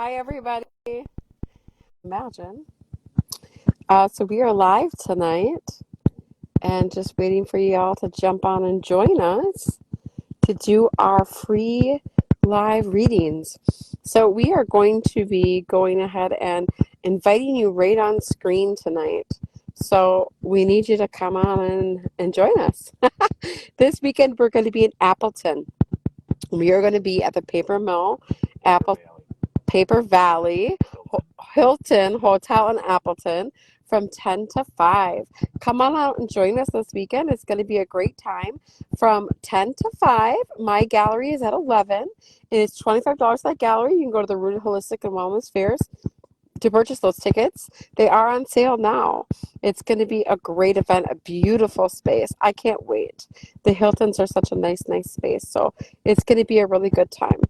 Hi, everybody. Imagine. So we are live tonight and just waiting for you all to jump on and join us to do our free live readings. So we are going to be going ahead and inviting you right on screen tonight. So we need you to come on and join us. This weekend we're going to be in Appleton. We are going to be at the Paper Mill, Paper Valley, Hilton Hotel in Appleton from 10 to 5. Come on out and join us this weekend. It's going to be a great time from 10 to 5. My gallery is at 11, and it's $25 that gallery. You can go to the Rooted Holistic and Wellness Fairs to purchase those tickets. They are on sale now. It's going to be a great event, a beautiful space. I can't wait. The Hiltons are such a nice space, so it's going to be a really good time.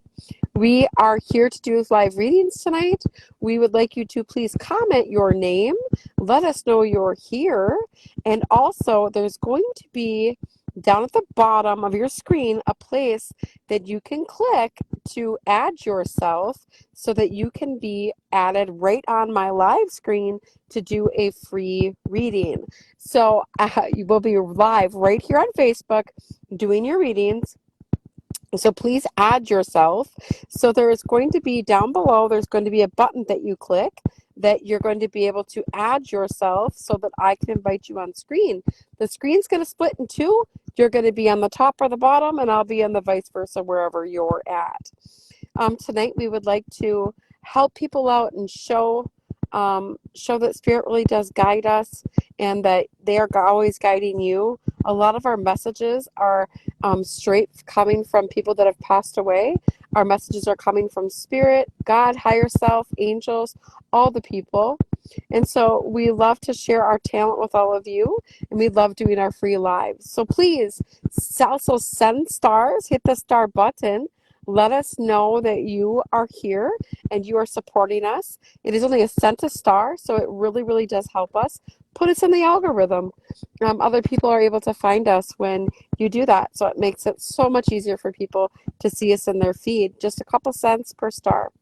We are here to do live readings tonight. We would like you to please comment your name, let us know you're here, and also there's going to be down at the bottom of your screen a place that you can click to add yourself so that you can be added right on my live screen to do a free reading. So you will be live right here on Facebook doing your readings. So please add yourself. So there is going to be down below, there's going to be a button that you click that you're going to be able to add yourself so that I can invite you on screen. The screen's going to split in two. You're going to be on the top or the bottom, and I'll be on the vice versa wherever you're at. Tonight we would like to help people out and show that Spirit really does guide us and that they are always guiding you. A lot of our messages are straight coming from people that have passed away. Our messages are coming from Spirit, God, higher self, angels, all the people. And so we love to share our talent with all of you, and we love doing our free lives. So please also send stars, hit the star button. Let us know that you are here and you are supporting us. It is only a cent a star, so it really, really does help us. Put us in the algorithm. Other people are able to find us when you do that, so it makes it so much easier for people to see us in their feed. Just a couple cents per star.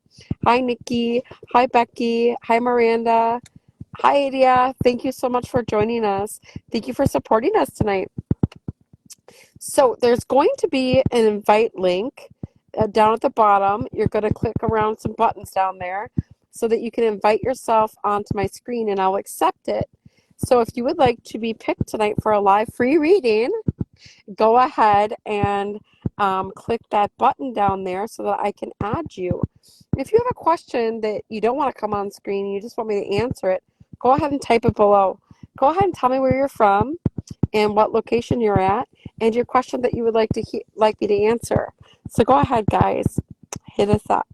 Hi, Nikki. Hi, Becky. Hi, Miranda. Hi, Adia. Thank you so much for joining us. Thank you for supporting us tonight. So there's going to be an invite link down at the bottom. You're going to click around some buttons down there so that you can invite yourself onto my screen, and I'll accept it. So if you would like to be picked tonight for a live free reading, go ahead and click that button down there so that I can add you. If you have a question that you don't want to come on screen and you just want me to answer it, go ahead and type it below. Go ahead and tell me where you're from and what location you're at and your question that you would like me to answer. So go ahead, guys, hit us up.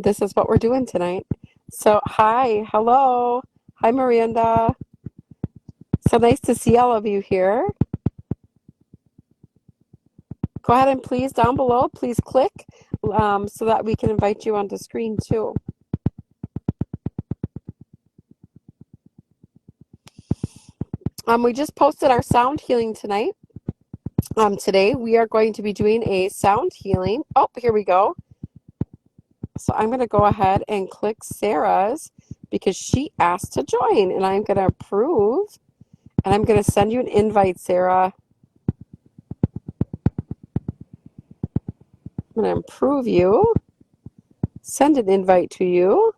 This is what we're doing tonight. So hi, hello, hi, Miranda. So nice to see all of you here. Go ahead and please, down below, please click so that we can invite you onto screen too. We just posted our sound healing tonight. Today we are going to be doing a sound healing. Oh, here we go. So I'm going to go ahead and click Sarah's because she asked to join, and I'm going to approve, and I'm going to send you an invite, Sarah. I'm going to approve you, send an invite to you.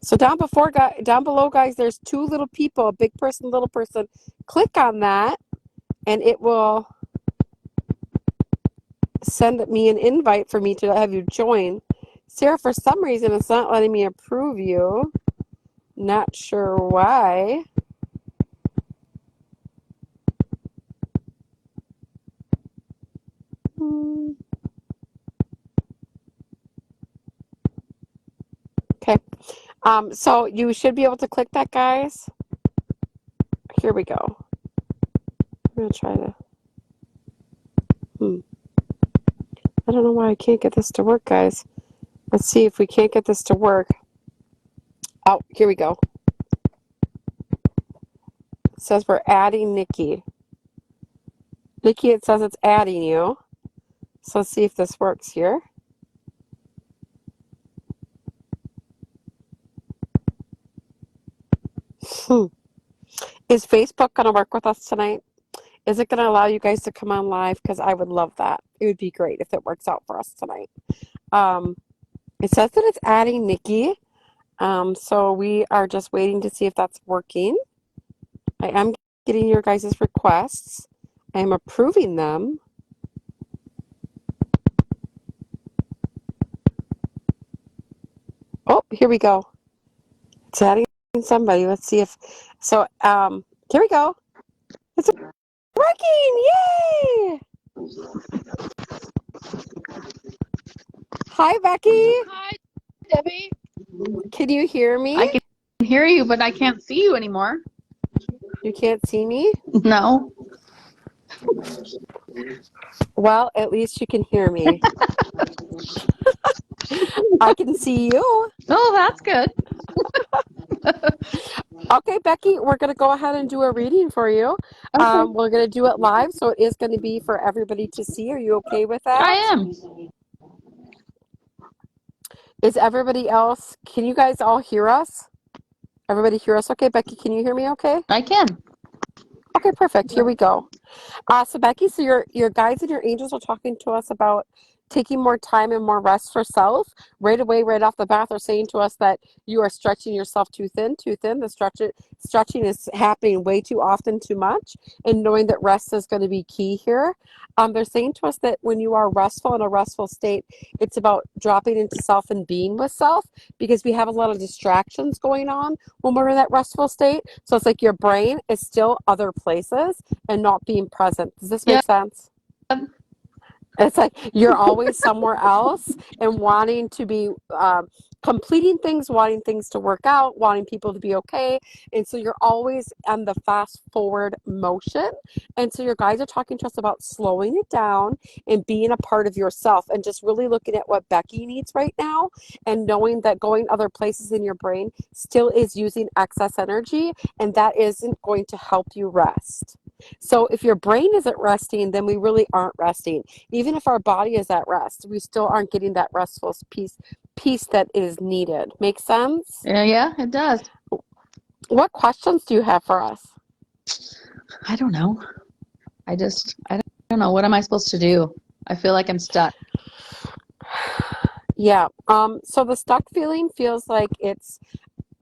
So down below, guys, there's two little people, a big person, little person. Click on that, and it will send me an invite for me to have you join. Sarah, for some reason, it's not letting me approve you. Not sure why. Okay. So you should be able to click that, guys. Here we go. I'm going to try to. I don't know why I can't get this to work, guys. Let's see if we can't get this to work. Oh, here we go. It says we're adding Nikki. Nikki, it says it's adding you. So let's see if this works here. Is Facebook going to work with us tonight? Is it going to allow you guys to come on live? Because I would love that. It would be great if it works out for us tonight. It says that it's adding Nikki. So we are just waiting to see if that's working. I am getting your guys' requests. I am approving them. Oh, here we go. It's adding somebody. Let's see if, so, here we go. It's working! Yay! Hi, Becky. Hi, Debbie. Can you hear me? I can hear you, but I can't see you anymore. You can't see me? No. Well, at least you can hear me. I can see you. Oh, that's good. Okay, Becky, we're going to go ahead and do a reading for you. Okay. We're going to do it live, so it is going to be for everybody to see. Are you okay with I that? am. Is everybody else, can you guys all hear us? Everybody hear us okay? Becky, can you hear me okay? I can. Okay, perfect. Here we go. So Becky, so your guides and your angels are talking to us about taking more time and more rest for self. Right away, right off the bat, they're saying to us that you are stretching yourself too thin, too thin. The stretching is happening way too often, too much, and knowing that rest is going to be key here. They're saying to us that when you are restful in a restful state, it's about dropping into self and being with self, because we have a lot of distractions going on when we're in that restful state. So it's like your brain is still other places and not being present. Does this make sense? It's like you're always somewhere else and wanting to be completing things, wanting things to work out, wanting people to be okay. And so you're always on the fast forward motion. And so your guides are talking to us about slowing it down and being a part of yourself and just really looking at what Becky needs right now and knowing that going other places in your brain still is using excess energy, and that isn't going to help you rest. So if your brain isn't resting, then we really aren't resting. Even if our body is at rest, we still aren't getting that restful peace that is needed. Make sense? Yeah, it does. What questions do you have for us? I don't know. I don't know. What am I supposed to do? I feel like I'm stuck. Yeah. So the stuck feeling feels like it's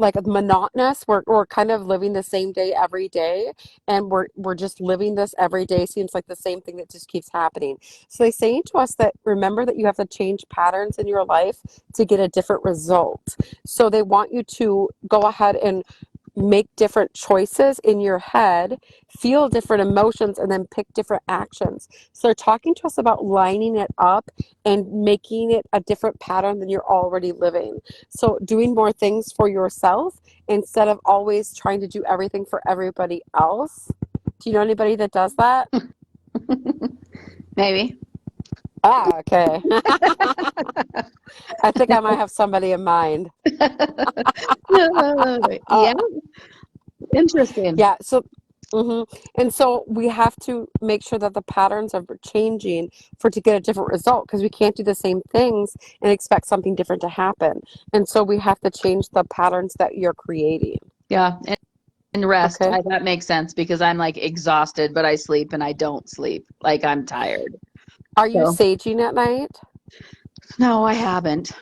like monotonous. We're kind of living the same day every day, and we're just living this every day. Seems like the same thing that just keeps happening. So they're saying to us that remember that you have to change patterns in your life to get a different result. So they want you to go ahead and make different choices in your head, feel different emotions, and then pick different actions. So they're talking to us about lining it up and making it a different pattern than you're already living. So doing more things for yourself instead of always trying to do everything for everybody else. Do you know anybody that does that? Maybe. Ah, okay. I think I might have somebody in mind. Yeah. Interesting. Yeah, so and so we have to make sure that the patterns are changing for to get a different result, because we can't do the same things and expect something different to happen. And so we have to change the patterns that you're creating. Yeah. And rest. Okay. That makes sense because I'm like exhausted, but I sleep and I don't sleep. Like I'm tired. Are you So saging at night? no, I haven't.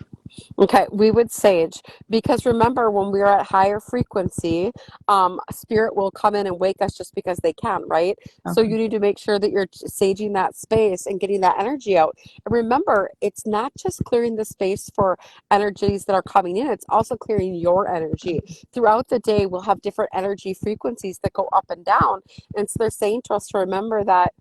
Okay, we would sage, because remember when we're at higher frequency, spirit will come in and wake us just because they can, right? So Okay. you need to make sure that you're saging that space and getting that energy out. And remember, it's not just clearing the space for energies that are coming in, it's also clearing your energy. Throughout the day, we'll have different energy frequencies that go up and down. And so they're saying to us to remember that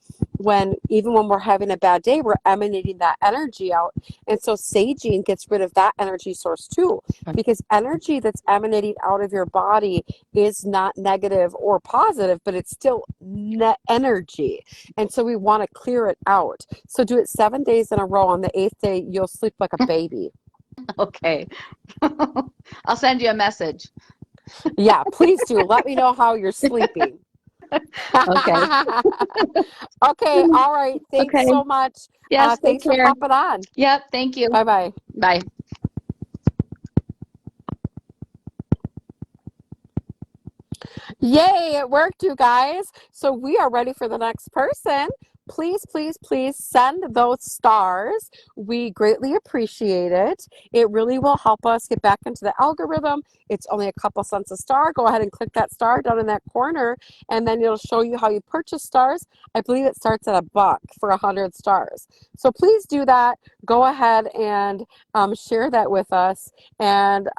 even when we're having a bad day, we're emanating that energy out. And so saging gets rid of that energy source too, because energy that's emanating out of your body is not negative or positive, but it's still energy. And so we want to clear it out. So do it 7 days in a row. On the 8th day, you'll sleep like a baby. Okay. I'll send you a message. Yeah, please do. Let me know how you're sleeping. Okay. Okay, all right. Thanks Okay. so much. Yes, take Thanks for care. popping on. Yep, thank you. Bye-bye. Bye. Yay, it worked, you guys. So we are ready for the next person. Please, please, please send those stars. We greatly appreciate it. It really will help us get back into the algorithm. It's only a couple cents a star. Go ahead and click that star down in that corner, and then it'll show you how you purchase stars. I believe it starts at $1 for 100 stars. So please do that. Go ahead and share that with us, and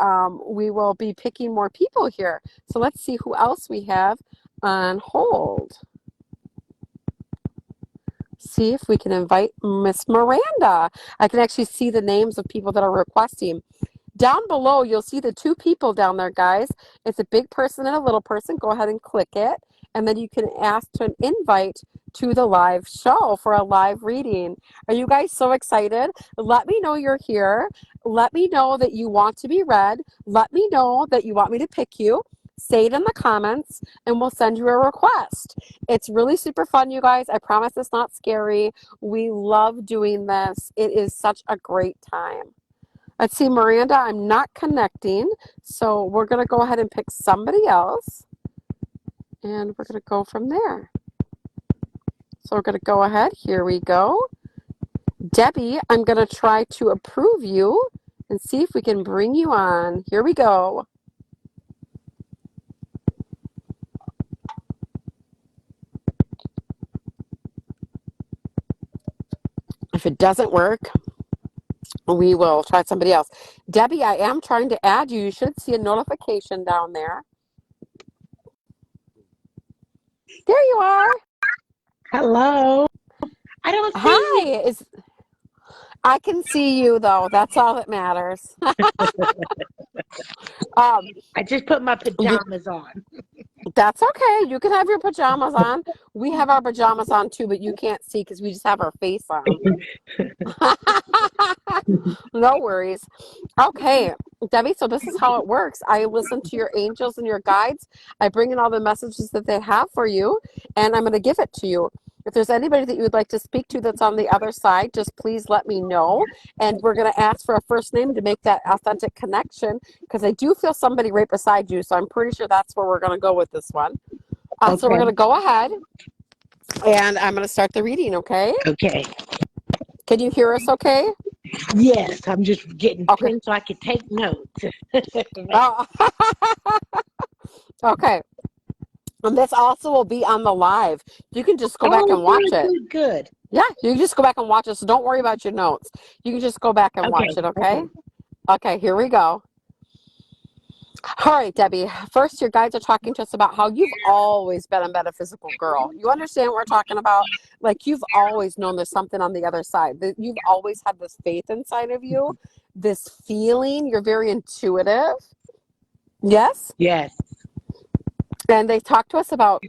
we will be picking more people here. So let's see who else we have on hold. See if we can invite Miss Miranda. I can actually see the names of people that are requesting. Down below, you'll see the two people down there, guys. It's a big person and a little person. Go ahead and click it. And then you can ask to an invite to the live show for a live reading. Are you guys so excited? Let me know you're here. Let me know that you want to be read. Let me know that you want me to pick you. Say it in the comments, and we'll send you a request. It's really super fun, you guys. I promise it's not scary. We love doing this. It is such a great time. Let's see, Miranda, I'm not connecting, so we're going to go ahead and pick somebody else, and we're going to go from there. So we're going to go ahead. Here we go. Debbie, I'm going to try to approve you and see if we can bring you on. Here we go. If it doesn't work, we will try somebody else. Debbie, I am trying to add you. You should see a notification down there. There you are. Hello. I don't see you. Hi. I can see you, though. That's all that matters. I just put my pajamas on. That's okay. You can have your pajamas on. We have our pajamas on, too, but you can't see because we just have our face on. No worries. Okay, Debbie, so this is how it works. I listen to your angels and your guides. I bring in all the messages that they have for you, and I'm going to give it to you. If there's anybody that you would like to speak to that's on the other side, just please let me know. And we're going to ask for a first name to make that authentic connection, because I do feel somebody right beside you, so I'm pretty sure that's where we're going to go with this one. So we're going to go ahead, and I'm going to start the reading, okay? Okay. Can you hear us okay? Yes, I'm just getting Okay. pinned so I can take notes. Oh. Okay. And this also will be on the live. You can just go back and watch it. Good. Yeah, you can just go back and watch it. So don't worry about your notes. You can just go back and watch it, okay? Okay, here we go. All right, Debbie. First, your guides are talking to us about how you've always been a metaphysical girl. You understand what we're talking about? Like, you've always known there's something on the other side. That you've always had this faith inside of you, this feeling. You're very intuitive. Yes? Yes. And they talk to us about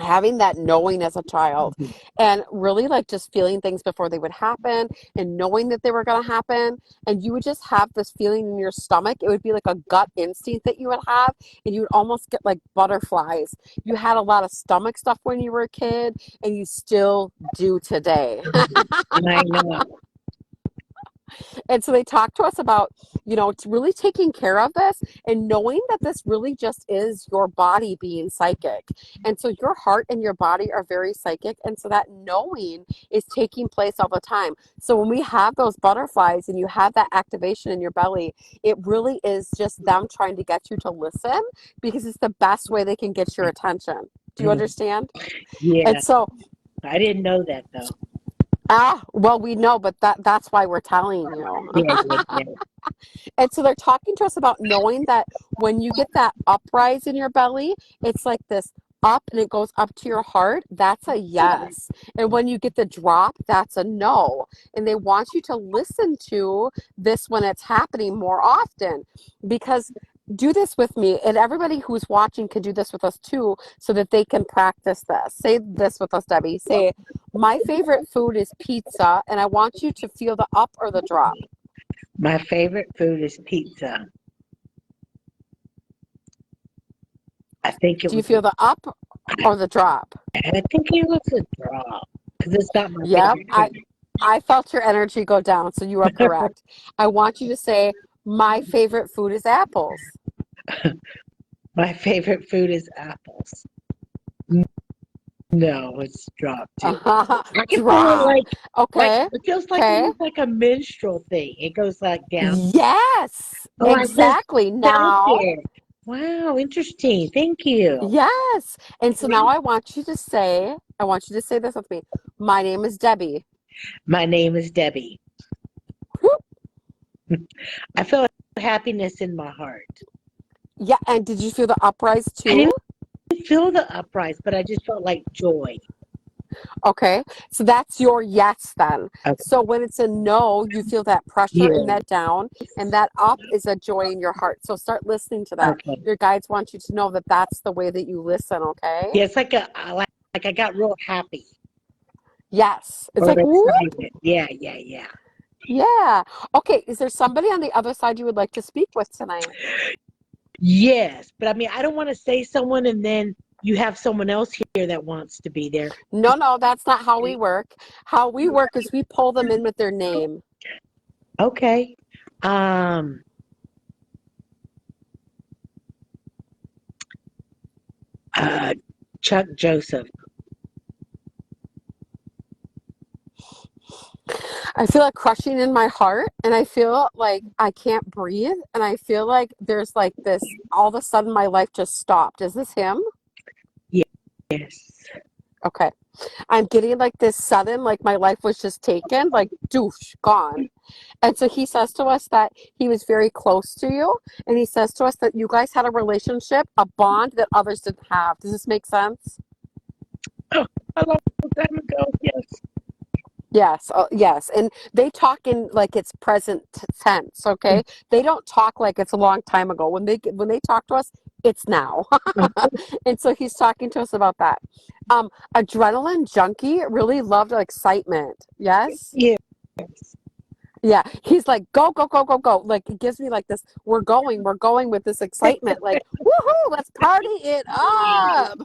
having that knowing as a child and really like just feeling things before they would happen and knowing that they were going to happen, and you would just have this feeling in your stomach. It would be like a gut instinct that you would have, and you would almost get like butterflies. You had a lot of stomach stuff when you were a kid, and you still do today. I know. And so they talk to us about, it's really taking care of this and knowing that this really just is your body being psychic. And so your heart and your body are very psychic. And so that knowing is taking place all the time. So when we have those butterflies and you have that activation in your belly, it really is just them trying to get you to listen, because it's the best way they can get your attention. Do you understand? Yeah. And so I didn't know that, though. Well, we know, but that's why we're telling you. Yeah. And so they're talking to us about knowing that when you get that uprise in your belly, it's like this up and it goes up to your heart. That's a yes. And when you get the drop, that's a no. And they want you to listen to this when it's happening more often, because do this with me, and everybody who's watching can do this with us too, so that they can practice this. Say this with us, Debbie. Say, my favorite food is pizza, and I want you to feel the up or the drop. My favorite food is pizza. I think it Do you feel the up or the drop? I think it was a drop, because it's not my Yep. favorite food. I felt your energy go down, so you are correct. I want you to say, my favorite food is apples. My favorite food is apples. N- No, it's drop too. I can feel it Drop. like Okay. it feels like Okay. almost like a menstrual thing. It goes like down. Yes, Oh, I just exactly. felt Now, it. Wow, interesting. Thank you. yes. And so now I want you to say this with me. My name is Debbie. My name is Debbie. Whoop. I feel happiness in my heart. Yeah, and did you feel the uprise I too? didn't feel the uprise, but I just felt like joy. Okay, so that's your yes then. Okay. So when it's a no, you feel that pressure and Yeah. that down, and that up is a joy in your heart. So start listening to that. Okay. Your guides want you to know that that's the way that you listen, okay? Yeah, it's like like I got real happy Yes. It's or like, whoop. excited. Yeah, yeah, yeah. Yeah. Okay, is there somebody on the other side you would like to speak with tonight? Yes, but I mean, I don't want to say someone and then you have someone else here that wants to be there. No, no, that's not how we work. How we work is we pull them in with their name. Okay. Um, uh, Chuck Joseph. I feel like crushing in my heart, and I feel like I can't breathe, and I feel like there's like this, all of a sudden my life just stopped. Is this him? Yes. Okay. I'm getting like this sudden, like my life was just taken, like doosh, gone. And so he says to us that he was very close to you, and he says to us that you guys had a relationship, a bond that others didn't have. Does this make sense? Oh, a long time ago. Yes. Yes, yes, and they talk in like it's present tense. Okay, they don't talk like it's a long time ago. When they talk to us, it's now. And so he's talking to us about that. Adrenaline junkie really loved excitement. Yes. Yes. Yeah, he's like, go, go, go, go, go. Like, it gives me like this, we're going with this excitement. Like, woohoo, let's party it up.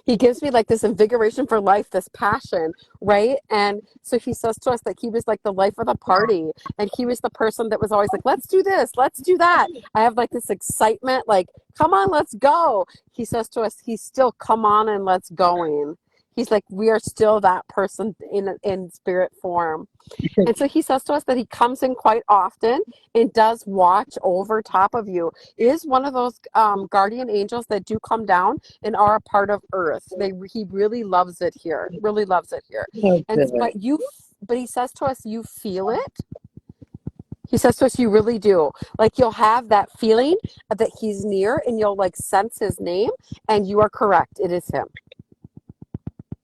He gives me like this invigoration for life, this passion, right? And so he says to us that he was like the life of the party. And he was the person that was always like, let's do this, let's do that. I have like this excitement, like, come on, let's go. He says to us, he's still, come on and let's going. He's like, we are still that person in spirit form. And so he says to us that he comes in quite often and does watch over top of you. Is one of those guardian angels that do come down and are a part of Earth. He really loves it here. Really loves it here. Oh, And good. but he says to us, you feel it. He says to us, you really do. Like you'll have that feeling that he's near, and you'll like sense his name. And you are correct. It is him.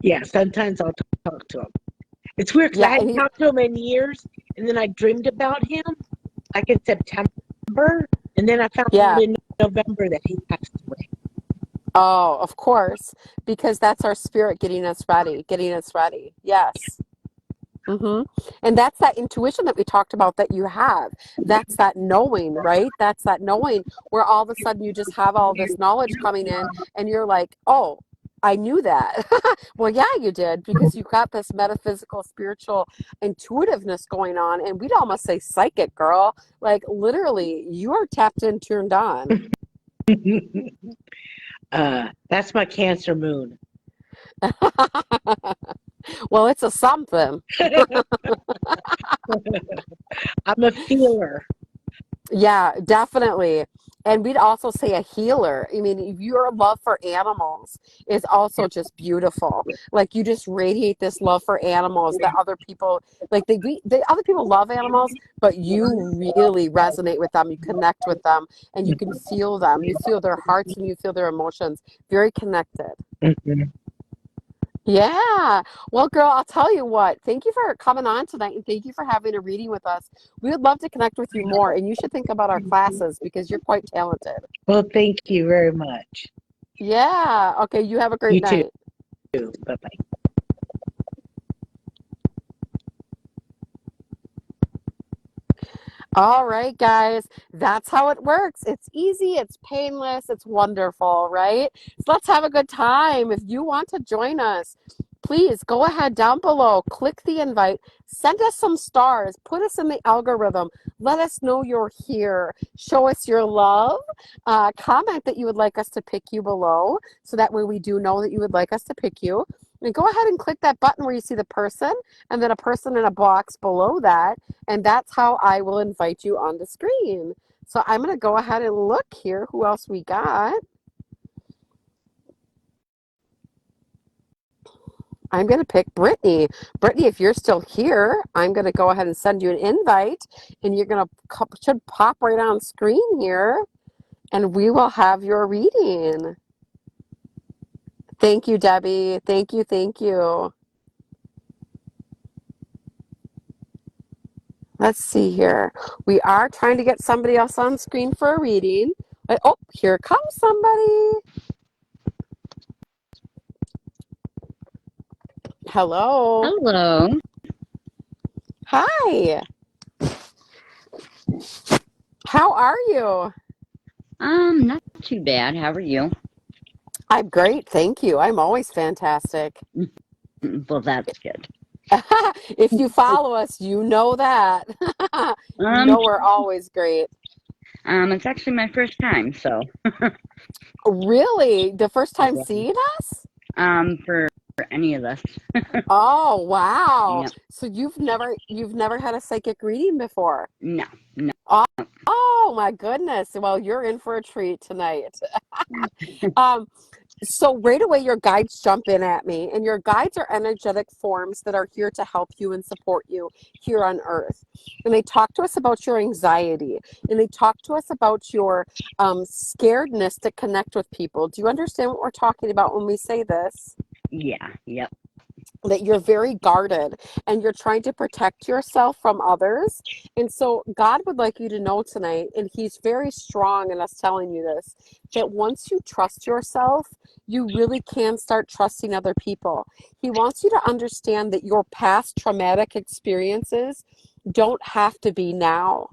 Yeah, sometimes I'll talk to him. It's weird because I Yeah, and hadn't talked to him in years, and then I dreamed about him like in September, and then I found yeah. out in November that he passed away. Oh, of course, because that's our spirit getting us ready, getting us ready. Yes. And that's that intuition that we talked about that you have. That's that knowing, right? That's that knowing where all of a sudden you just have all this knowledge coming in and you're like, oh, I knew that. Well, yeah, you did because you got this metaphysical, spiritual intuitiveness going on. And we'd almost say psychic, girl. Like literally, you are tapped in, turned on. That's my Cancer moon. Well, it's a something. I'm a feeler. Yeah, definitely. And we'd also say a healer. I mean, your love for animals is also just beautiful. Like you just radiate this love for animals that other people like they other people love animals, but you really resonate with them. You connect with them and you can feel them. You feel their hearts and you feel their emotions. Very connected. Mhm. Yeah. Well, girl, I'll tell you what. Thank you for coming on tonight and thank you for having a reading with us. We would love to connect with you more and you should think about our classes because you're quite talented. Well, thank you very much. Yeah. Okay, you have a great You too. night. Bye bye. All right, guys. That's how it works. It's easy, it's painless, it's wonderful, right? So let's have a good time. If you want to join us, please go ahead down below, click the invite, send us some stars, put us in the algorithm, let us know you're here, show us your love, comment that you would like us to pick you below, so that way we do know that you would like us to pick you. And go ahead and click that button where you see the person and then a person in a box below that, and that's how I will invite you on the screen. So I'm going to go ahead and look here who else we got. I'm going to pick Brittany. Brittany, if you're still here, I'm going to go ahead and send you an invite, and you're going to should pop right on screen here, and we will have your reading. Thank you, Debbie. Thank you, thank you. Let's see here. We are trying to get somebody else on screen for a reading. Oh, here comes somebody. Hello. Hello. Hi. How are you? Not too bad. How are you? I'm great, thank you. I'm always fantastic. Well, that's good. If you follow us, you know that. You know we're always great. It's actually my first time, so. Really? The first time Yeah. seeing us? For any of us. Oh, wow. Yep. So you've never had a psychic reading before? No, no. Oh my goodness. Well, you're in for a treat tonight. So right away, your guides jump in at me, and your guides are energetic forms that are here to help you and support you here on Earth. And they talk to us about your anxiety, and they talk to us about your scaredness to connect with people. Do you understand what we're talking about when we say this? Yeah, yep. That you're very guarded and you're trying to protect yourself from others. And so God would like you to know tonight, and he's very strong in us telling you this, that once you trust yourself, you really can start trusting other people. He wants you to understand that your past traumatic experiences don't have to be now.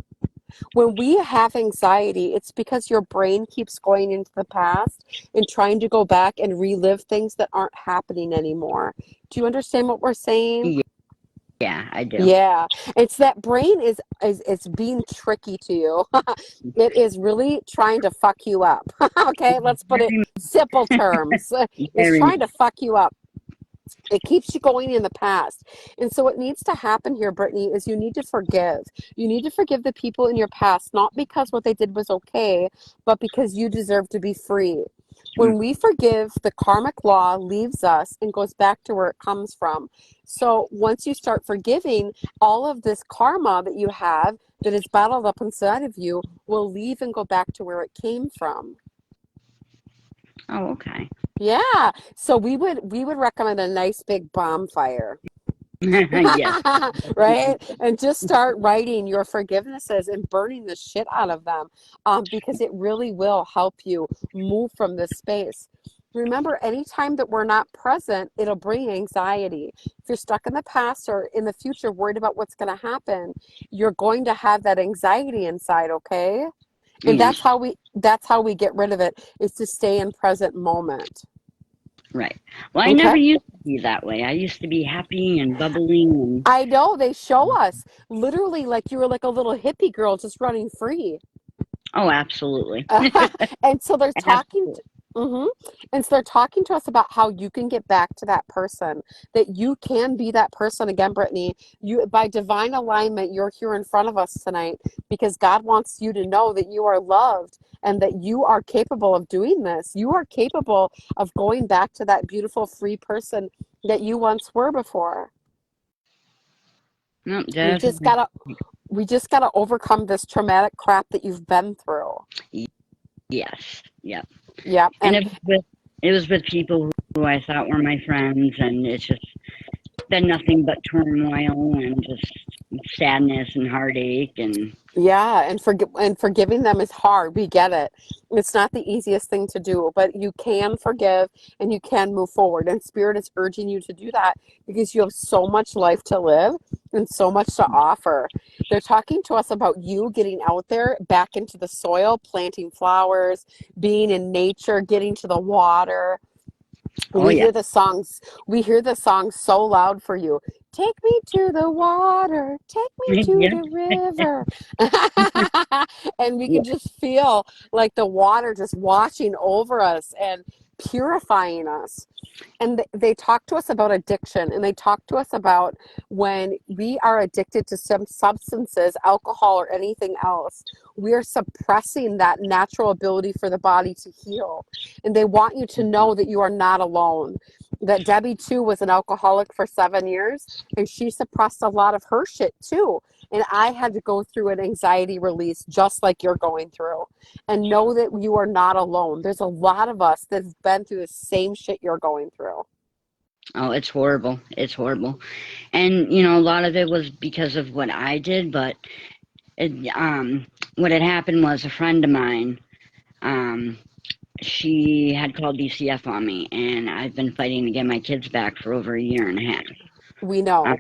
When we have anxiety, it's because your brain keeps going into the past and trying to go back and relive things that aren't happening anymore. Do you understand what we're saying? Yeah, I do. Yeah, it's that brain is it's being tricky to you. It is really trying to fuck you up. Okay, let's put it simple terms. It's trying to fuck you up. It keeps you going in the past. And so what needs to happen here, Brittany, is you need to forgive. You need to forgive the people in your past, not because what they did was okay, but because you deserve to be free. When we forgive, the karmic law leaves us and goes back to where it comes from. So once you start forgiving, all of this karma that you have that is bottled up inside of you will leave and go back to where it came from. Oh, okay. Yeah. So we would recommend a nice big bonfire. Yes. Right? And just start writing your forgivenesses and burning the shit out of them, because it really will help you move from this space. Remember, anytime that we're not present, it'll bring anxiety. If you're stuck in the past or in the future worried about what's going to happen, you're going to have that anxiety inside, okay? And Yeah. that's how we get rid of it, is to stay in present moment. Right. Well, I Okay? never used to be that way. I used to be happy and bubbling and I know, they show us literally like you were like a little hippie girl just running free. oh, absolutely. And so they're talking Absolutely. and so they're talking to us about how you can get back to that person, that you can be that person again, Brittany. You, by divine alignment, you're here in front of us tonight because God wants you to know that you are loved and that you are capable of doing this. You are capable of going back to that beautiful, free person that you once were before. No, We just gotta overcome this traumatic crap that you've been through. yes. Yep. Yeah, And it was with people who I thought were my friends, and it's just been nothing but turmoil and just sadness and heartache and yeah, and forgiving them is hard. We get it. It's not the easiest thing to do, but you can forgive and you can move forward. And Spirit is urging you to do that because you have so much life to live and so much to offer. They're talking to us about you getting out there, back into the soil, planting flowers, being in nature, getting to the water. Oh We yeah. hear the songs. We hear the songs so loud for you. Take me to the water. Take me to Yeah. the river. And we can Yeah. just feel like the water just washing over us and purifying us. And they talk to us about addiction, and they talk to us about when we are addicted to some substances, alcohol or anything else, we are suppressing that natural ability for the body to heal. And they want you to know that you are not alone. That Debbie too was an alcoholic for 7 years, and she suppressed a lot of her shit too. And I had to go through an anxiety release just like you're going through. And know that you are not alone. There's a lot of us that have been through the same shit you're going through. Oh, it's horrible. It's horrible. And a lot of it was because of what I did, but it, what had happened was a friend of mine, um, she had called DCF on me, and I've been fighting to get my kids back for over a year and a half. We Uh, know.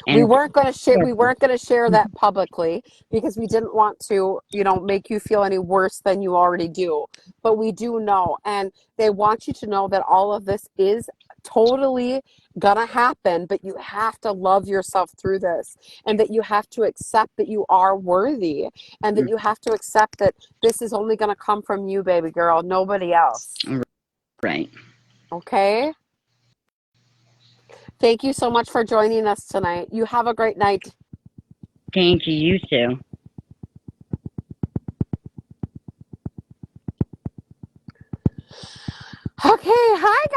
We and weren't going to share. We weren't going to share that publicly because we didn't want to, make you feel any worse than you already do. But we do know, and they want you to know that all of this is totally gonna happen. But you have to love yourself through this, and that you have to accept that you are worthy, and that you have to accept that this is only going to come from you, baby girl, nobody else. right. Okay. Thank you so much for joining us tonight. You have a great night. Thank you, you too. Okay, hi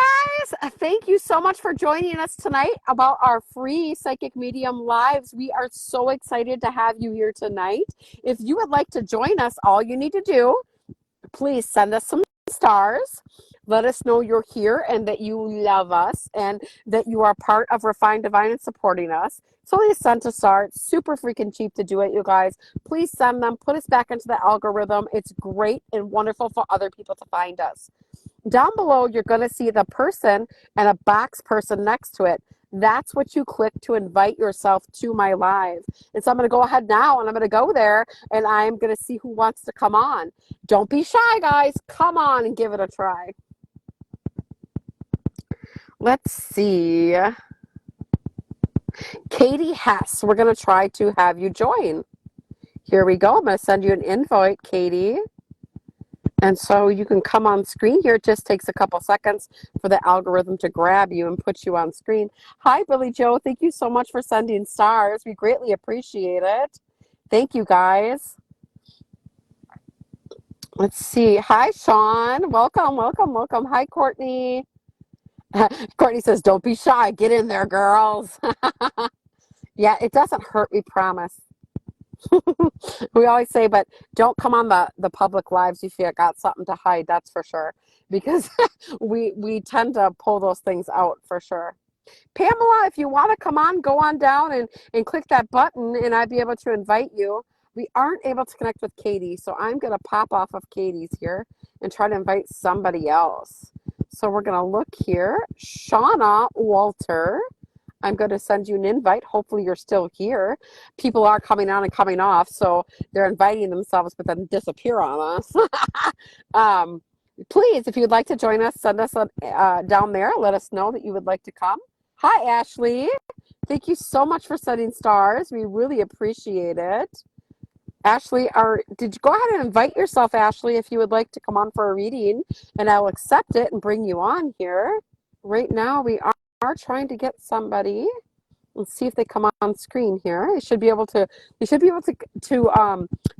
guys. Thank you so much for joining us tonight about our free Psychic Medium lives. We are so excited to have you here tonight. If you would like to join us, all you need to do, please send us some stars. Let us know you're here and that you love us and that you are part of Refined Divine and supporting us. It's only a cent to start. Super freaking cheap to do it, you guys. Please send them. Put us back into the algorithm. It's great and wonderful for other people to find us. Down below, you're going to see the person and a box person next to it. That's what you click to invite yourself to my live. And so I'm going to go ahead now and I'm going to go there and I'm going to see who wants to come on. Don't be shy, guys. Come on and give it a try. Let's see. Katie Hess, we're going to try to have you join. Here we go. I'm going to send you an invite, Katie. And so you can come on screen here. It just takes a couple seconds for the algorithm to grab you and put you on screen. Hi, Billy Joe. Thank you so much for sending stars. We greatly appreciate it. Thank you, guys. Let's see. Hi, Sean. Welcome, welcome, welcome. Hi, Courtney. Courtney says, don't be shy. Get in there, girls. Yeah, it doesn't hurt. We promise. We always say, but don't come on the public lives if you got something to hide, that's for sure. Because we tend to pull those things out for sure. Pamela, if you want to come on, go on down and click that button and I'd be able to invite you. We aren't able to connect with Katie, so I'm going to pop off of Katie's here and try to invite somebody else. So we're going to look here. Shauna Walter. I'm going to send you an invite. Hopefully you're still here. People are coming on and coming off, so they're inviting themselves but then disappear on us. Please, if you'd like to join us, send us down there. Let us know that you would like to come. Hi, Ashley. Thank you so much for sending stars. We really appreciate it. Ashley, did you go ahead and invite yourself, Ashley, if you would like to come on for a reading, and I'll accept it and bring you on here. Right now, we are trying to get somebody. Let's see if they come on screen here. You should be able to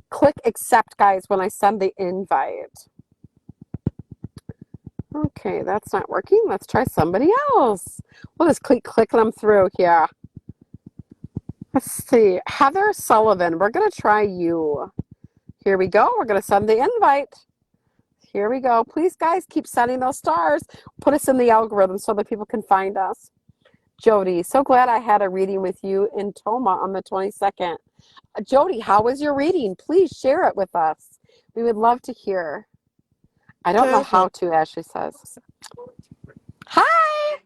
click accept, guys, when I send the invite. Okay, that's not working. Let's try somebody else. We'll just click them through here. Let's see. Heather Sullivan, we're going to try you. Here we go. We're going to send the invite. Here we go. Please, guys, keep sending those stars. Put us in the algorithm so that people can find us. Jody, so glad I had a reading with you in Toma on the 22nd. Jody, how was your reading? Please share it with us. We would love to hear. I don't know how to, Ashley says. Hi!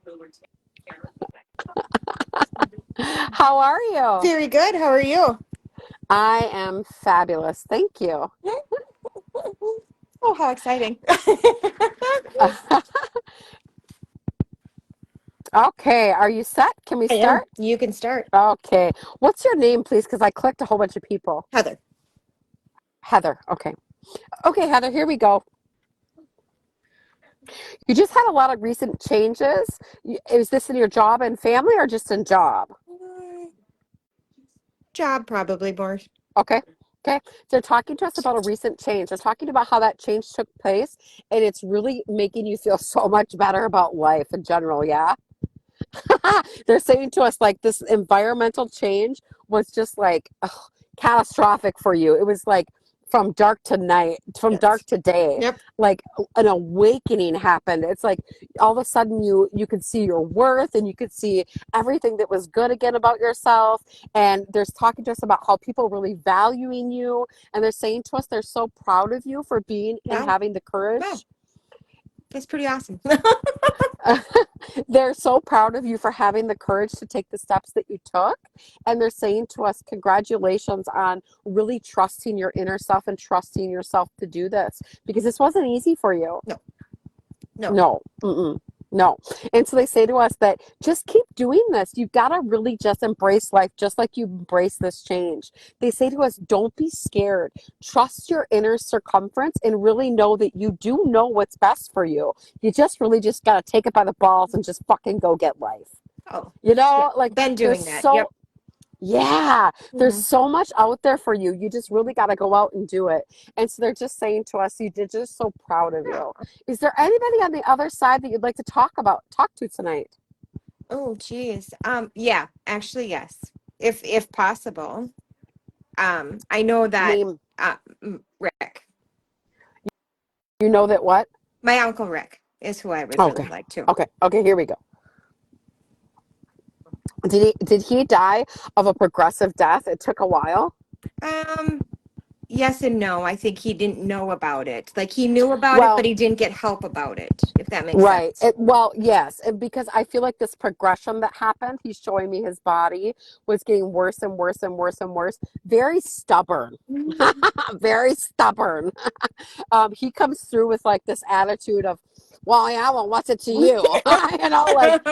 How are you? Very good. How are you? I am fabulous. Thank you. Oh, how exciting. Okay, are you set? Can we I am. start? You can start. Okay. What's your name, please? Because I clicked a whole bunch of people. Heather. Heather. Okay. Okay, Heather, here we go. You just had a lot of recent changes. Is this in your job and family or just in job? Job, probably more. Okay. Okay. They're talking to us about a recent change. They're talking about how that change took place, and it's really making you feel so much better about life in general. Yeah. They're saying to us like this environmental change was just like ugh, catastrophic for you. It was like from dark to night, from dark Yes. to day. Yep. Like an awakening happened. It's like all of a sudden you could see your worth and you could see everything that was good again about yourself. And they're talking to us about how people really valuing you, and they're saying to us they're so proud of you for being and Yeah. having the courage. Wow. That's pretty awesome. They're so proud of you for having the courage to take the steps that you took. And they're saying to us, congratulations on really trusting your inner self and trusting yourself to do this because this wasn't easy for you. No. No. Mm-mm. No. And so they say to us that just keep doing this. You've got to really just embrace life just like you embrace this change. They say to us, don't be scared. Trust your inner circumference and really know that you do know what's best for you. You just really just got to take it by the balls and just fucking go get life. Oh, You know, yeah. like Been doing there's that. so Yep. yeah, there's Mhm. so much out there for you. You just really got to go out and do it. And so they're just saying to us, they're just so proud of you. Is there anybody on the other side that you'd like to talk to tonight? Oh, geez. Yeah, actually, yes. If possible. I know that Name, Rick, you know that what? my Uncle Rick is who I would really Okay. like to. Okay, here we go. Did he die of a progressive death? It took a while. Yes and no. I think he didn't know about it. Like he knew about it, but Well, he didn't get help about it, if that makes right. sense. Well, yes, and because I feel like this progression that happened, he's showing me his body was getting worse and worse and worse and worse. Very stubborn. Very stubborn. He comes through with like this attitude of, well, yeah, well, what's it to you? You know, like,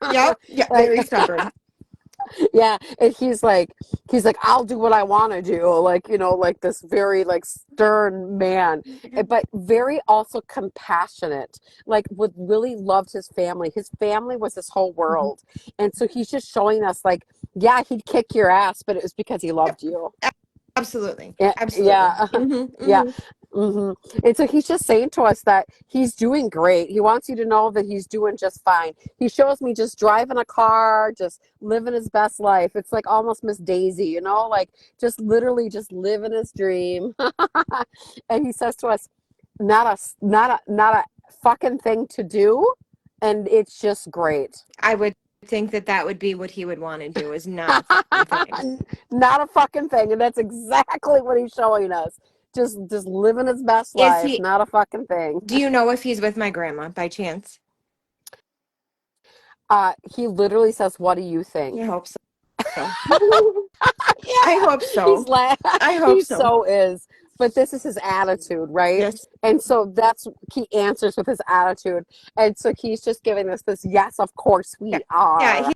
Yep. Yeah, like, very stubborn. yeah. And he's like, I'll do what I want to do. Like, you know, like this very like stern man, but very also compassionate. Like, would really loved his family. His family was his whole Mhm. world, and so he's just showing us like, yeah, he'd kick your ass, but it was because he Yep. loved you. Absolutely. Yeah, Absolutely. yeah, yeah. Hmm. And so he's just saying to us that he's doing great. He wants you to know that he's doing just fine. He shows me just driving a car, just living his best life. It's like almost Miss Daisy, you know, like just literally just living his dream. And he says to us, not a fucking thing to do, and it's just great. I would think that that would be what he would want to do is not a fucking thing. Not a fucking thing, and that's exactly what he's showing us. Just living his best Is life, he, not a fucking thing. do you know if he's with my grandma by chance? He literally says, "What do you I think?" hope so. I Yeah, hope so. I hope he so. so is. But this is his attitude, right? Yes. And so that's he answers with his attitude, and so he's just giving us this. Yes, of course Yeah. we Yeah. are.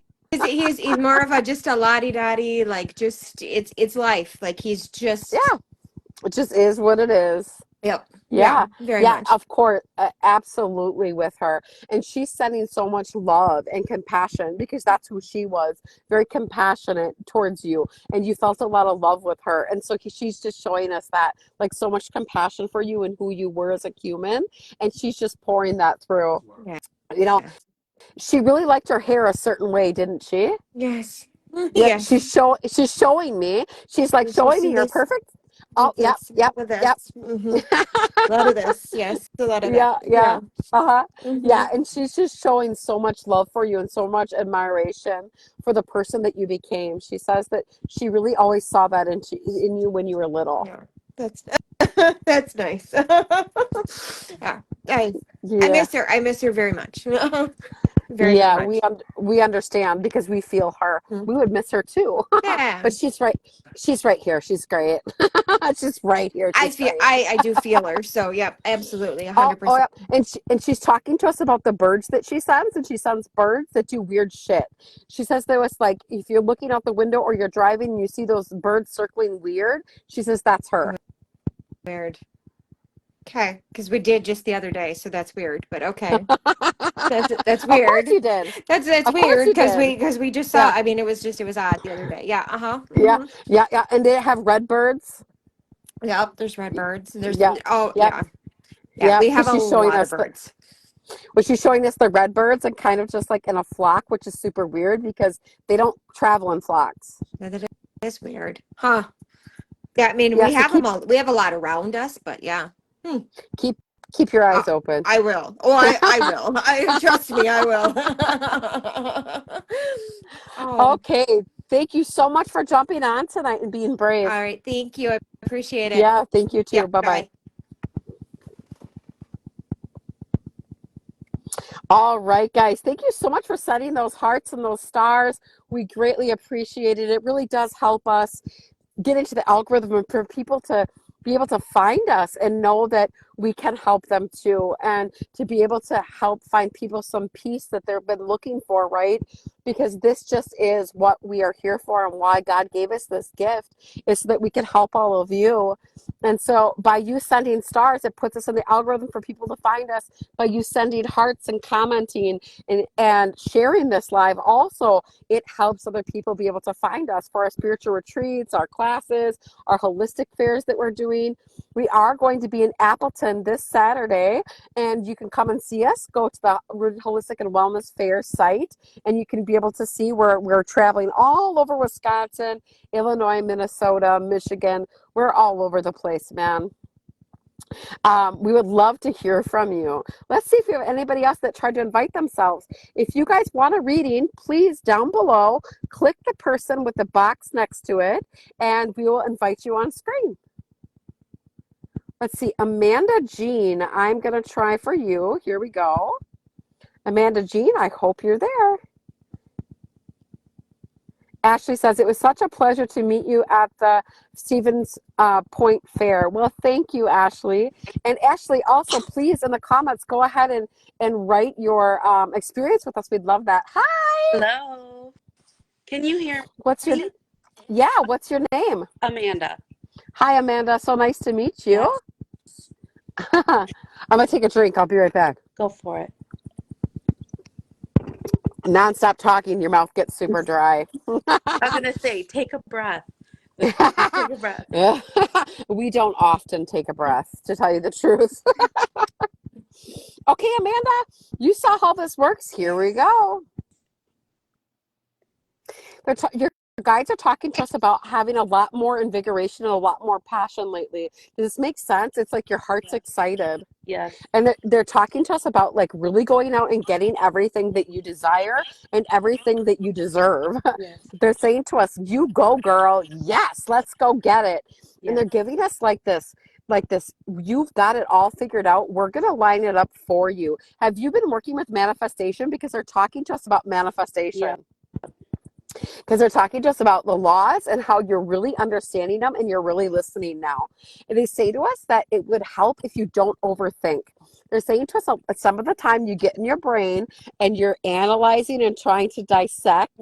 He's more of a just a lottie-dottie, like just it's life. Like he's just Yeah, it just is what it is. yep. Yeah, Yeah, very yeah, much. of course, absolutely with her. And she's sending so much love and compassion because that's who she was, very compassionate towards you. And you felt a lot of love with her. And so she's just showing us that, like, so much compassion for you and who you were as a human. And she's just pouring that through. Yeah. You know, she really liked her hair a certain way, didn't she? Yes. Yep, Yes. she's showing me. She's like Yes, you showing see me your this perfect. Oh, with yep, this yep, with this. yep. A lot of this. Yes, a lot of that. Yeah, Yeah. yeah. Uh-huh. Hmm. Yeah, and she's just showing so much love for you and so much admiration for the person that you became. She says that she really always saw that in you when you were little. Yeah. That's that's nice. Yeah. I Yeah. miss her. I miss her very much. very Yeah, much. we understand because we feel her. Mm. We would miss her too. Yeah. But she's right. She's right here. She's great. She's right here. She's great. I do feel her. So yep, absolutely, Oh 100%. yeah. And she's talking to us about the birds that she sends, and she sends birds that do weird shit. She says there was like if you're looking out the window or you're driving and you see those birds circling weird, she says that's her. Weird. Okay, because we did just the other day, so that's weird. But okay, that's Of course weird. you did. That's Of course weird you did. because we just saw. Yeah. I mean, it was odd the other day. Yeah. Uh-huh. Yeah. Mm-hmm. Yeah. Yeah. And they have red birds. Yep. There's red birds. There's Yeah. oh Yep. yeah yeah. Yeah. We have Because a she's showing lot of us the birds. well, she's showing us the red birds and kind of just like in a flock, which is super weird because they don't travel in flocks. Yeah, that is weird, huh? Yeah. I mean, Yeah. we So have them all. We have a lot around us, but yeah. Hmm. keep keep your Uh, eyes open. I will. Oh, I will. I trust me. I will. Oh, Okay. Thank you so much for jumping on tonight and being brave. all right. Thank you. I appreciate it. Yeah. Thank you Yeah. too. Bye bye. Bye. All right, guys. Thank you so much for sending those hearts and those stars. We greatly appreciate it. It really does help us get into the algorithm and for people to be able to find us and know that we can help them too, and to be able to help find people some peace that they've been looking for, right? Because this just is what we are here for, and why God gave us this gift is so that we can help all of you. And so by you sending stars, it puts us in the algorithm for people to find us. By you sending hearts and commenting and sharing this live also, it helps other people be able to find us for our spiritual retreats, our classes, our holistic fairs that we're doing. We are going to be in Appleton this Saturday, and you can come and see us. Go to the Holistic and Wellness Fair site, and you can be able to see where we're traveling all over Wisconsin, Illinois, Minnesota, Michigan. We're all over the place, man. We would love to hear from you. Let's see if we have anybody else that tried to invite themselves. If you guys want a reading, please down below, click the person with the box next to it, and we will invite you on screen. Let's see, Amanda Jean, I'm going to try for you. Here we go. Amanda Jean, I hope you're there. Ashley says, it was such a pleasure to meet you at the Stevens Point Fair. Well, thank you, Ashley. And Ashley, also, please, in the comments, go ahead and write your experience with us. We'd love that. Hi! Hello. Can you hear What's your, me? yeah, what's your name? Amanda. Hi, Amanda. So nice to meet you. Yes. I'm going to take a drink. I'll be right back. Go for it. Non-stop talking, your mouth gets super dry. I was going to say, take a breath. Take a breath. Yeah. We don't often take a breath, to tell you the truth. Okay, Amanda, you saw how this works. Here we go. Your guides are talking to us about having a lot more invigoration and a lot more passion lately. Does this make sense? It's like your heart's excited. Yes. And they're talking to us about like really going out and getting everything that you desire and everything that you deserve. Yes. They're saying to us, you go, girl. Yes, let's go get it. Yes. And they're giving us like this, you've got it all figured out. We're going to line it up for you. Have you been working with manifestation? Because they're talking to us about manifestation. Yeah. Because they're talking to us about the laws and how you're really understanding them and you're really listening now. And they say to us that it would help if you don't overthink. They're saying to us some of the time you get in your brain and you're analyzing and trying to dissect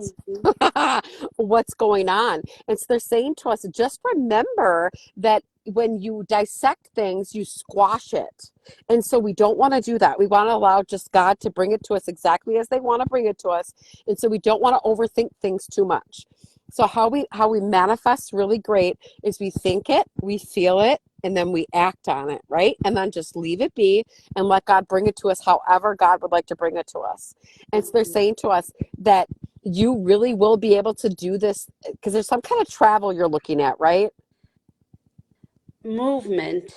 what's going on. And so they're saying to us, just remember that when you dissect things, you squash it. And so we don't want to do that. We want to allow just God to bring it to us exactly as they want to bring it to us. And so we don't want to overthink things too much. So how we manifest really great is we think it, we feel it, and then we act on it, right? And then just leave it be and let God bring it to us however God would like to bring it to us. And so they're saying to us that you really will be able to do this because there's some kind of travel you're looking at, right? Movement.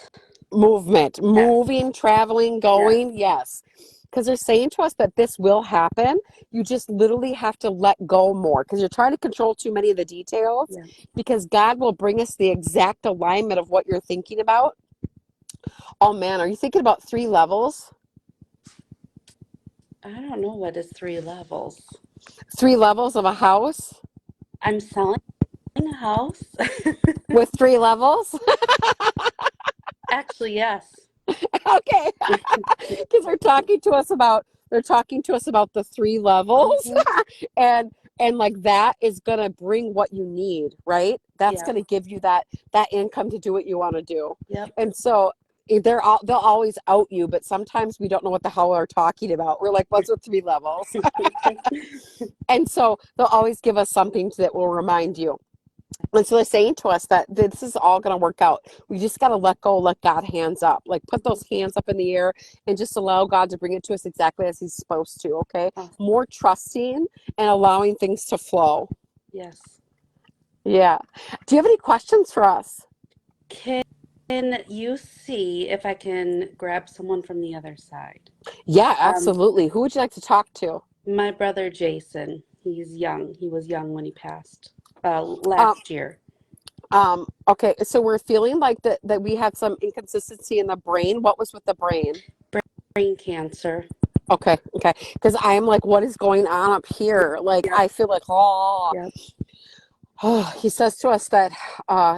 Moving, traveling, going, yes. Because they're saying to us that this will happen. You just literally have to let go more because you're trying to control too many of the details. Yeah. Because God will bring us the exact alignment of what you're thinking about. Oh man, are you thinking about 3 levels? I don't know what is 3 levels. 3 levels of a house I'm selling a house. with 3 levels? Actually, yes. Okay. Because they're talking to us about the 3 levels. Hmm. And like that is gonna bring what you need, right? That's Yeah. gonna give you that income to do what you want to do. Yep. And so they'll always out you, but sometimes we don't know what the hell they're talking about. We're like, what's with 3 levels? And so they'll always give us something that will remind you. And so they're saying to us that this is all going to work out. We just got to let go, let God hands up. Like put those hands up in the air and just allow God to bring it to us exactly as He's supposed to, okay? Awesome. More trusting and allowing things to flow. Yes. Yeah. Do you have any questions for us? Can you see if I can grab someone from the other side? Yeah, Um, absolutely. Who would you like to talk to? my brother Jason. He's young. He was young when he passed Um, last year. okay, so we're feeling like that we had some inconsistency in the brain. What was with the brain? Brain cancer. Okay, okay. Because I'm like, what is going on up here? Like, Yep. I feel like, oh, Yep. oh, he says to us that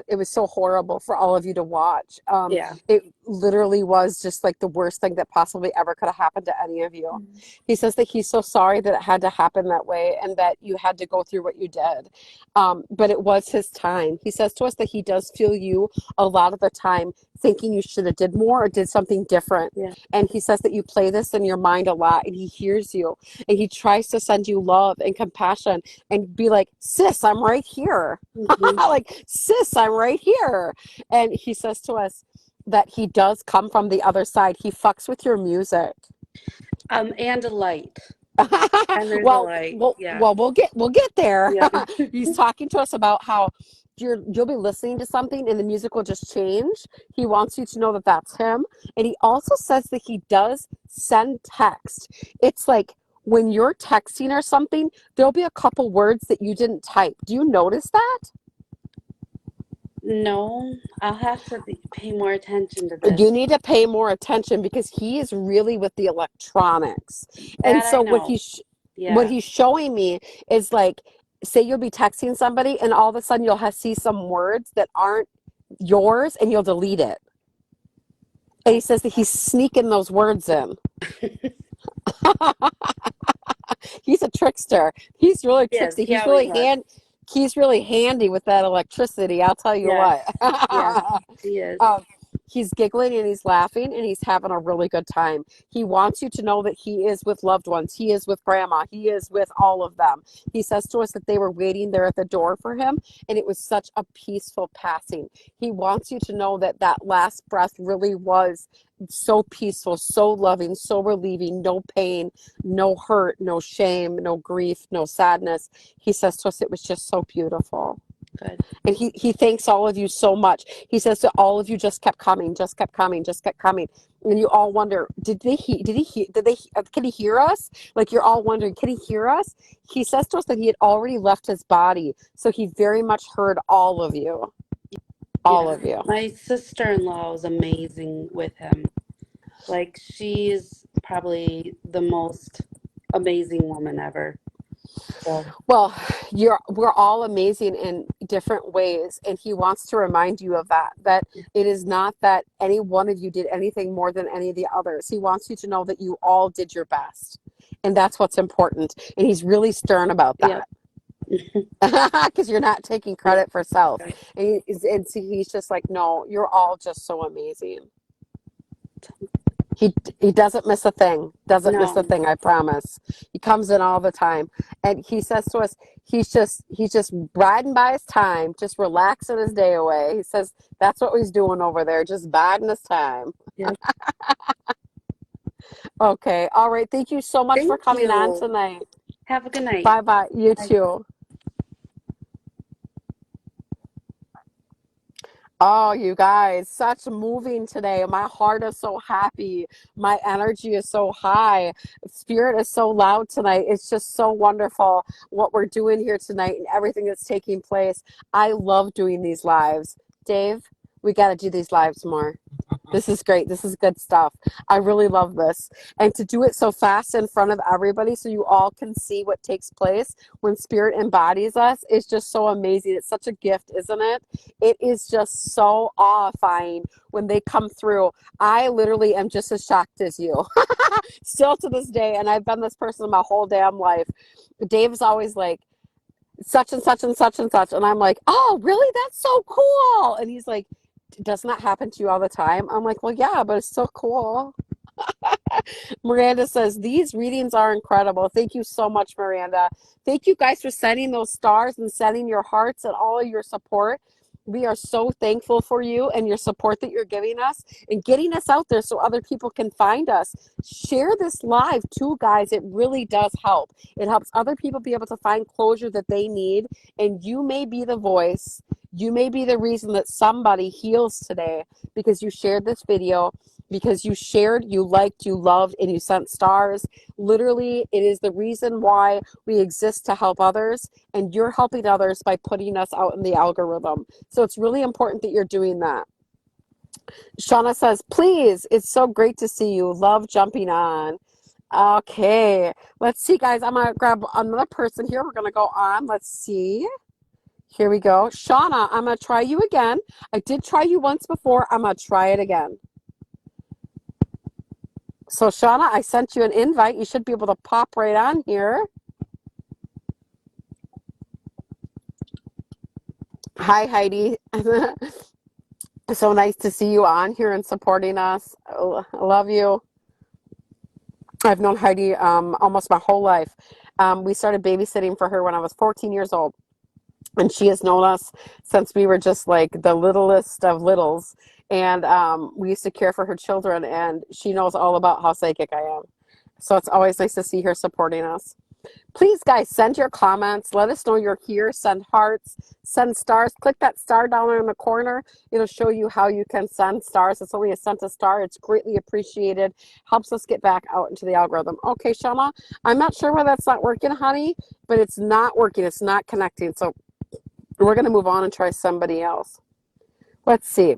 it was so horrible for all of you to watch. Yeah. It literally was just like the worst thing that possibly ever could have happened to any of you. Mhm. He says that he's so sorry that it had to happen that way and that you had to go through what you did. But it was his time. He says to us that he does feel you a lot of the time thinking you should have did more or did something different. Yeah. And he says that you play this in your mind a lot and he hears you and he tries to send you love and compassion and be like, sis, I'm right here. Hmm. Like, sis, I'm right here. And he says to us that he does come from the other side. He fucks with your music. And a light. And there's a well, light. well, Yeah. well, we'll get there. Yeah. He's talking to us about how you'll be listening to something and the music will just change. He wants you to know that that's him. And he also says that he does send text. It's like when you're texting or something, there'll be a couple words that you didn't type. Do you notice that? No, I'll have to pay more attention to You this. need to pay more attention because he is really with the electronics. And That I so know. what Yeah. he's showing me is like, say you'll be texting somebody and all of a sudden you'll see some words that aren't yours and you'll delete it. And he says that he's sneaking those words in. He's a trickster. He's really Yes, tricksy. he always was. He's really handy with that electricity. I'll tell you Yes. what. Yes, he is. um, he's giggling and he's laughing and he's having a really good time. He wants you to know that he is with loved ones. He is with grandma. He is with all of them. He says to us that they were waiting there at the door for him and it was such a peaceful passing. He wants you to know that that last breath really was so peaceful, so loving, so relieving, no pain, no hurt, no shame, no grief, no sadness. He says to us it was just so beautiful. Good. And he thanks all of you so much. He says that all of you just kept coming, just kept coming, just kept coming. And you all wonder, can he hear us? Like you're all wondering, can he hear us? He says to us that he had already left his body. So he very much heard all of you. All Yeah. of you. My sister-in-law is amazing with him. Like, she's probably the most amazing woman ever. So, Well, we're all amazing in different ways, and he wants to remind you of that it is not that any one of you did anything more than any of the others. He wants you to know that you all did your best, and that's what's important. And he's really stern about yep. that because you're not taking credit for self. And so he's just like, no, you're all just so amazing. He doesn't miss a thing. Doesn't miss a No. thing, I promise. He comes in all the time. And he says to us, he's just riding by his time, just relaxing his day away. He says that's what he's doing over there, just biding his time. Yep. Okay. All right. Thank you so much for Thank coming on you. tonight. Have a good night. Bye bye. You Bye. too. Oh, you guys, such moving today. My heart is so happy. My energy is so high. Spirit is so loud tonight. It's just so wonderful what we're doing here tonight and everything that's taking place. I love doing these lives. Dave, we got to do these lives more. This is great. This is good stuff. I really love this. And to do it so fast in front of everybody so you all can see what takes place when spirit embodies us is just so amazing. It's such a gift, isn't it? It is just so awifying when they come through. I literally am just as shocked as you. Still to this day, and I've been this person my whole damn life. Dave's always like, such and such and such and such. And I'm like, oh, really? That's so cool. And he's like, doesn't that happen to you all the time? I'm like, well, yeah, but it's still cool. Miranda says, these readings are incredible. Thank you so much, Miranda. Thank you guys for sending those stars and sending your hearts and all of your support. We are so thankful for you and your support that you're giving us and getting us out there so other people can find us. Share this live too, guys. It really does help. It helps other people be able to find closure that they need. And you may be the voice. You may be the reason that somebody heals today because you shared this video, because you shared, you liked, you loved, and you sent stars. Literally, it is the reason why we exist, to help others, and you're helping others by putting us out in the algorithm. So it's really important that you're doing that. Shauna says, please, it's so great to see you. Love jumping on. Okay, let's see, guys. I'm going to grab another person here. We're going to go on. Let's see. Here we go. Shauna, I'm going to try you again. I did try you once before. I'm going to try it again. So, Shauna, I sent you an invite. You should be able to pop right on here. Hi, Heidi. So nice to see you on here and supporting us. I love you. I've known Heidi almost my whole life. We started babysitting for her when I was 14 years old. And she has known us since we were just like the littlest of littles. And we used to care for her children. And she knows all about how psychic I am. So it's always nice to see her supporting us. Please, guys, send your comments. Let us know you're here. Send hearts. Send stars. Click that star down there in the corner. It'll show you how you can send stars. It's only a cent a star. It's greatly appreciated. Helps us get back out into the algorithm. Okay, Shauna, I'm not sure why that's not working, honey, but it's not working. It's not connecting. So we're going to move on and try somebody else. Let's see.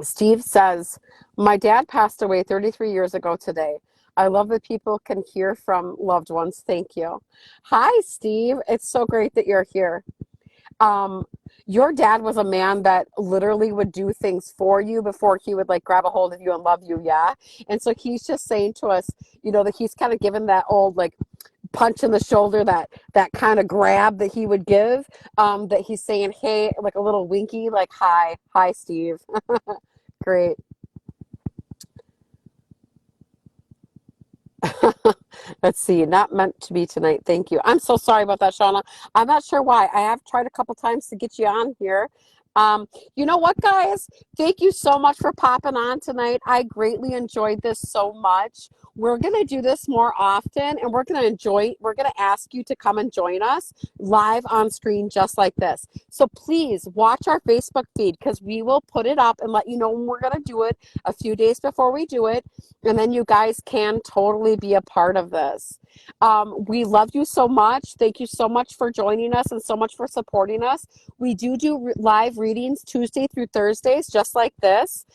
Steve says, my dad passed away 33 years ago today. I love that people can hear from loved ones. Thank you. Hi, Steve. It's so great that you're here. Your dad was a man that literally would do things for you before he would like grab a hold of you and love you. Yeah. And so he's just saying to us, you know, that he's kind of given that old like punch in the shoulder, that kind of grab that he would give, that he's saying, hey, like a little winky, like, hi, Steve. Great. Let's see, not meant to be tonight. Thank you. I'm so sorry about that, Shauna. I'm not sure why. I have tried a couple times to get you on here. You know what, guys? Thank you so much for popping on tonight. I greatly enjoyed this so much. We're going to do this more often, and we're going to ask you to come and join us live on screen just like this. So please watch our Facebook feed because we will put it up and let you know when we're going to do it a few days before we do it. And then you guys can totally be a part of this. We love you so much. Thank you so much for joining us and so much for supporting us. We do live readings Tuesday through Thursdays, just like this,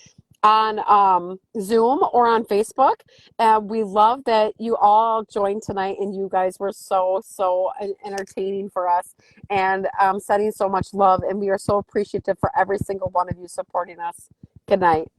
on Zoom or on Facebook. We love that you all joined tonight, and you guys were so entertaining for us and sending so much love. And we are so appreciative for every single one of you supporting us. Good night.